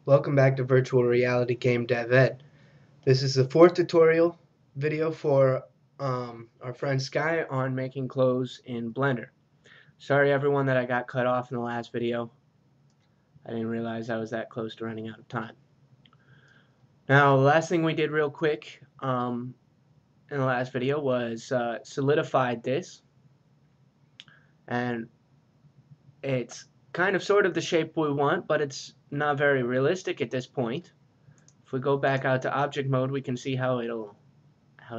Welcome back to Virtual Reality Game Dev Ed. This is the fourth tutorial video for our friend Sky on making clothes in Blender. Sorry everyone that I got cut off in the last video. I didn't realize I was that close to running out of time. Now, the last thing we did real quick in the last video was solidified this, and it's kind of sort of the shape we want, but it's not very realistic at this point. If we go back out to object mode, we can see how it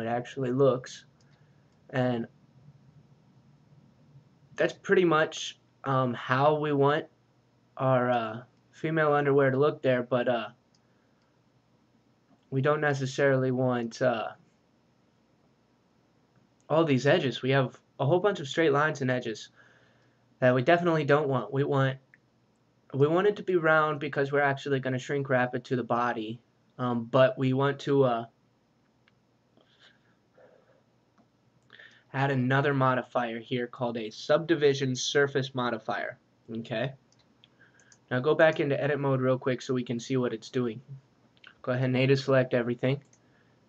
actually looks, and that's pretty much how we want our female underwear to look there, but we don't necessarily want all these edges. We have a whole bunch of straight lines and edges that we definitely don't want. We want it to be round because we're actually going to shrink wrap it to the body, but we want to add another modifier here called a subdivision surface modifier. Okay, now go back into edit mode real quick so we can see what it's doing. Go ahead and native select everything,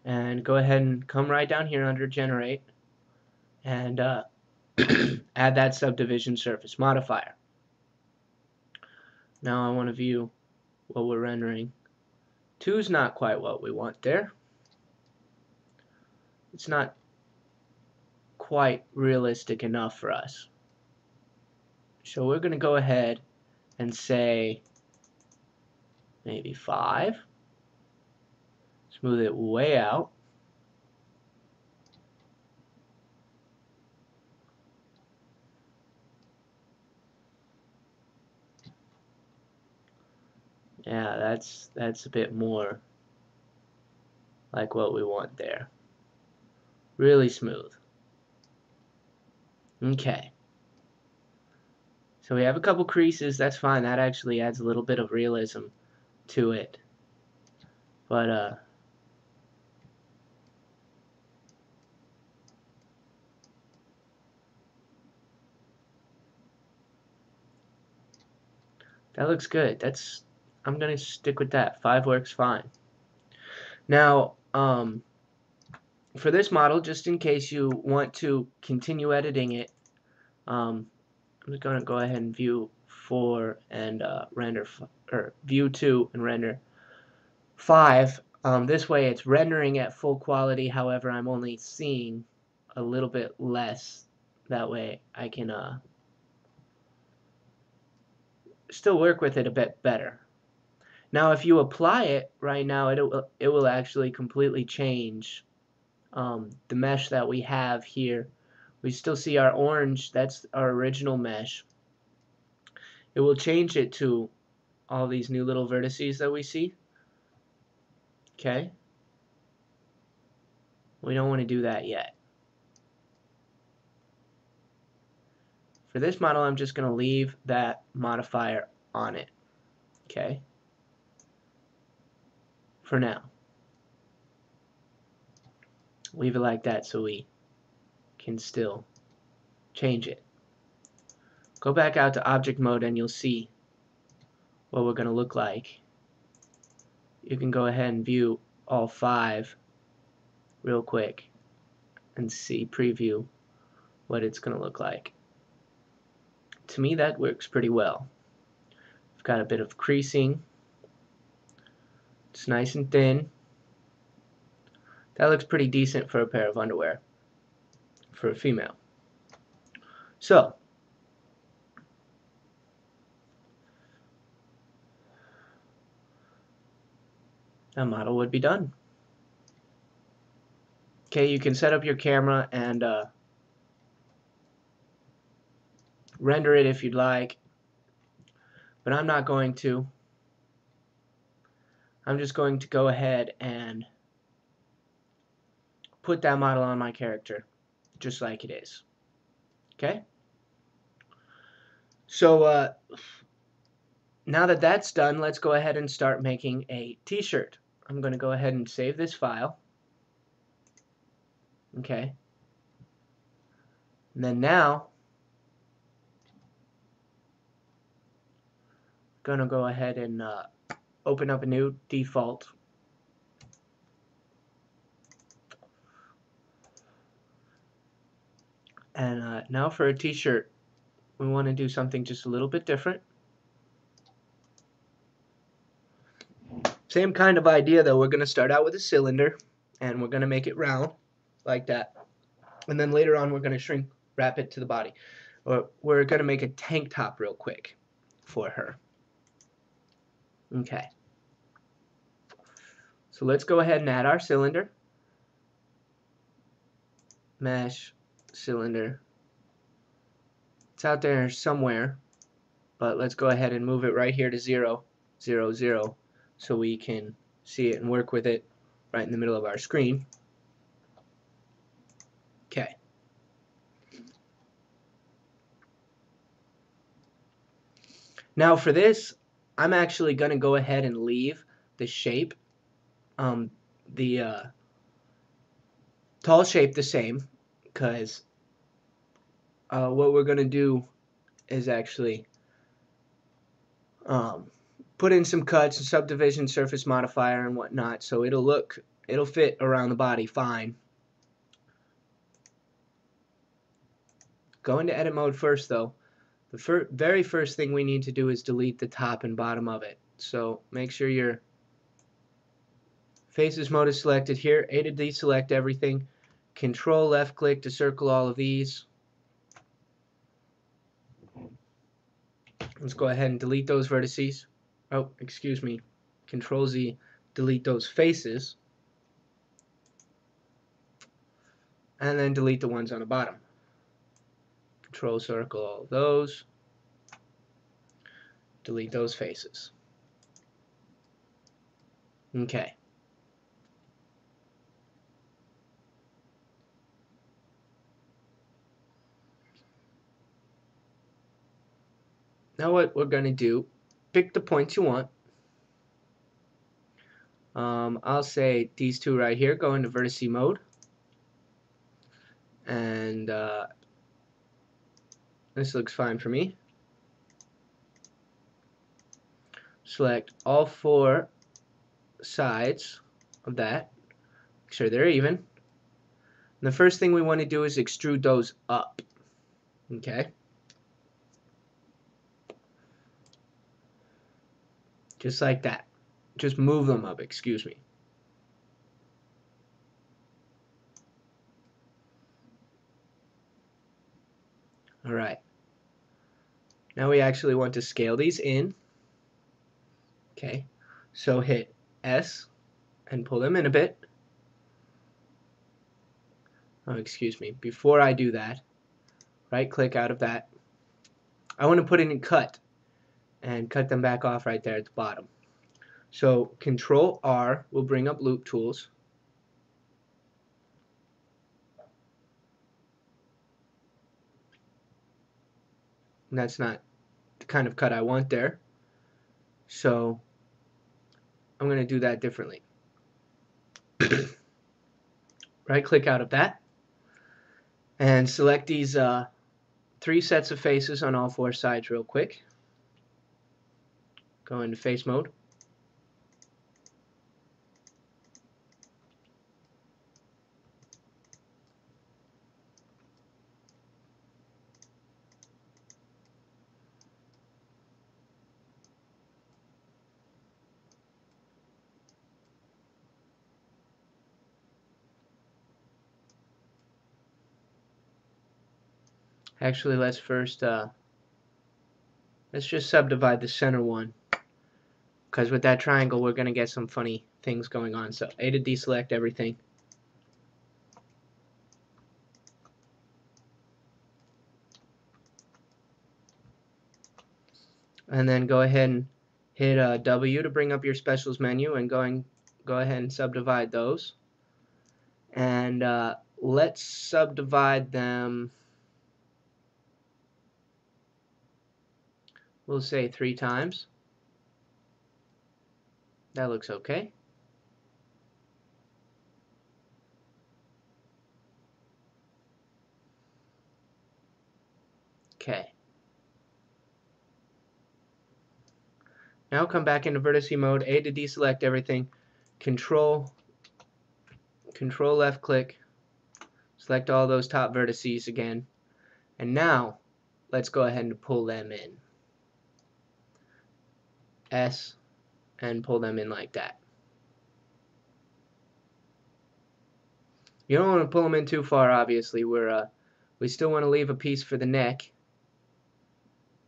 and go ahead and come right down here under generate and add that subdivision surface modifier. Now I want to view what we're rendering. 2 is not quite what we want there. It's not quite realistic enough for us. So we're going to go ahead and say maybe 5. Smooth it way out. Yeah, that's a bit more like what we want there. Really smooth. Okay. So we have a couple creases, that's fine. That actually adds a little bit of realism to it. But that looks good. I'm gonna stick with that. 5 works fine. Now, for this model, just in case you want to continue editing it, I'm just gonna go ahead and view 4 and render, or view 2 and render 5. This way, it's rendering at full quality. However, I'm only seeing a little bit less. That way, I can still work with it a bit better. Now, if you apply it right now, it will actually completely change the mesh that we have here. We still see our orange. That's our original mesh. It will change it to all these new little vertices that we see. Okay. We don't want to do that yet. For this model, I'm just going to leave that modifier on it. Okay. For now. Leave it like that so we can still change it. Go back out to object mode and you'll see what we're going to look like. You can go ahead and view all 5 real quick and see, preview what it's going to look like. To me, that works pretty well. I've got a bit of creasing. It's nice and thin. That looks pretty decent for a pair of underwear for a female. So, that model would be done. Okay, you can set up your camera and render it if you'd like, but I'm not going to. I'm just going to go ahead and put that model on my character just like it is. Okay? So now that that's done, let's go ahead and start making a t-shirt. I'm going to go ahead and save this file. Okay. And then now I'm going to go ahead and open up a new default. And now for a t-shirt, we want to do something just a little bit different. Same kind of idea though. We're going to start out with a cylinder and we're going to make it round like that. And then later on we're going to shrink wrap it to the body. Or we're going to make a tank top real quick for her. Okay. So let's go ahead and add our cylinder. Mesh, cylinder. It's out there somewhere, but let's go ahead and move it right here to 0, 0, 0, so we can see it and work with it right in the middle of our screen. Okay. Now for this, I'm actually going to go ahead and leave the shape, the tall shape the same, because what we're going to do is actually put in some cuts and subdivision, surface modifier and whatnot, so it'll fit around the body fine. Go into edit mode first though. The very first thing we need to do is delete the top and bottom of it. So make sure your faces mode is selected here. A to deselect everything. Control left click to circle all of these. Let's go ahead and delete those vertices. Oh, excuse me. Control Z, delete those faces. And then delete the ones on the bottom. Control circle all of those. Delete those faces. Okay. Now what we're going to do, pick the points you want. I'll say these two right here, go into vertice mode. And this looks fine for me. Select all 4 sides of that. Make sure they're even. And the first thing we want to do is extrude those up. Okay. Just like that. Just move them up, excuse me. Alright. Now we actually want to scale these in. Okay. So hit S and pull them in a bit. Oh, excuse me. Before I do that, right click out of that. I want to put it in cut and cut them back off right there at the bottom. So Control R will bring up loop tools. And that's not the kind of cut I want there. So I'm going to do that differently. Right click out of that and select these 3 sets of faces on all 4 sides real quick. Go into face mode. Actually, let's first let's just subdivide the center one, because with that triangle we're going to get some funny things going on. So A to deselect everything. And then go ahead and hit W to bring up your specials menu and go ahead and subdivide those. And let's subdivide them, we'll say 3 times. That looks okay. Okay. Now come back into vertice mode, A to deselect everything, control left click, select all those top vertices again, and now let's go ahead and pull them in. S, and pull them in like that. You don't want to pull them in too far, obviously. We still want to leave a piece for the neck,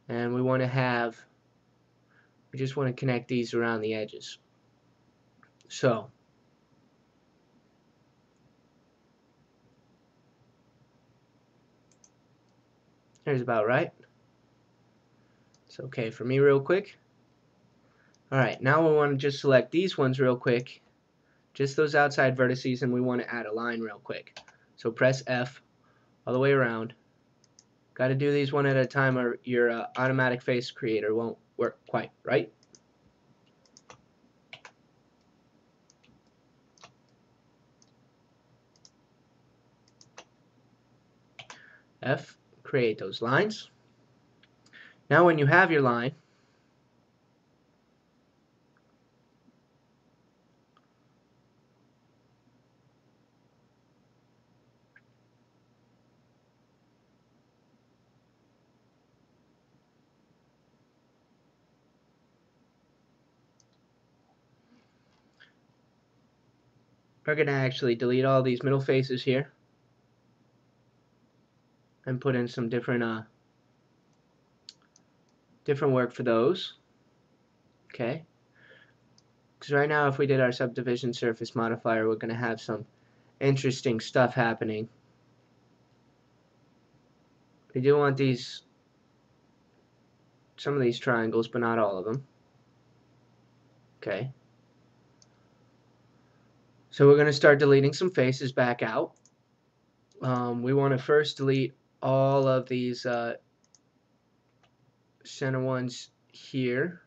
and we just want to connect these around the edges. So here's about right. It's okay for me real quick. Alright, now we want to just select these ones real quick, just those outside vertices, and we want to add a line real quick. So press F all the way around. Got to do these one at a time or your automatic face creator won't work quite right. F, create those lines. Now when you have your line, we're going to actually delete all these middle faces here and put in some different work for those. Okay, because right now if we did our subdivision surface modifier, we're going to have some interesting stuff happening. We do want some of these triangles, but not all of them. Okay, so we're going to start deleting some faces back out. We want to first delete all of these center ones here.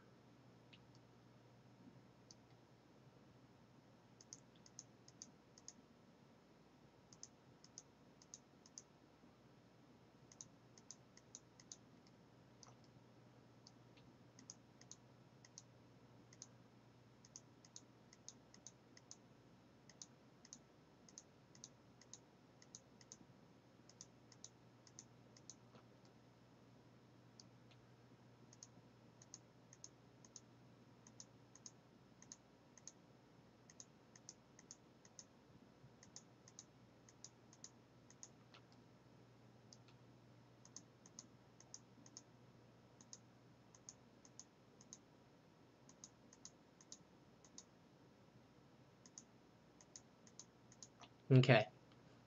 Okay,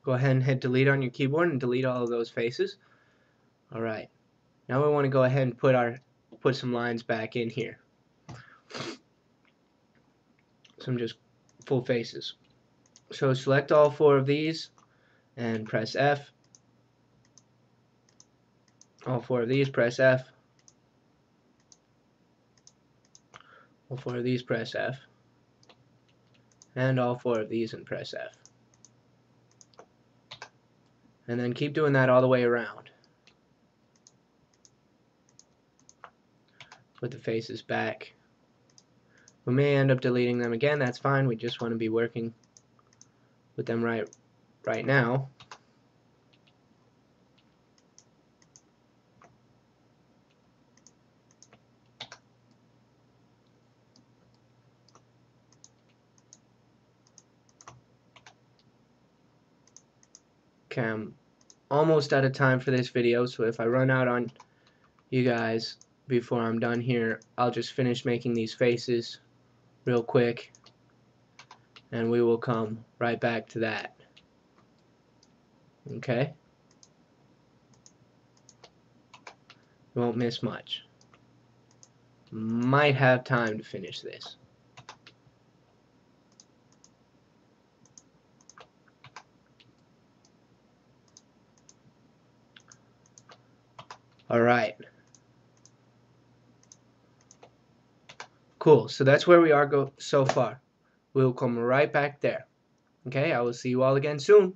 go ahead and hit delete on your keyboard and delete all of those faces. Alright, now we want to go ahead and put some lines back in here. Some just full faces. So select all 4 of these and press F. All 4 of these, press F. All 4 of these, press F. And all 4 of these and press F. And then keep doing that all the way around. Put the faces back. We may end up deleting them again, that's fine. We just want to be working with them right now. Okay, I'm almost out of time for this video, so if I run out on you guys before I'm done here, I'll just finish making these faces real quick and we will come right back to that. Okay? You won't miss much. Might have time to finish this. Alright. Cool. So that's where we are so far. We'll come right back there. Okay, I will see you all again soon.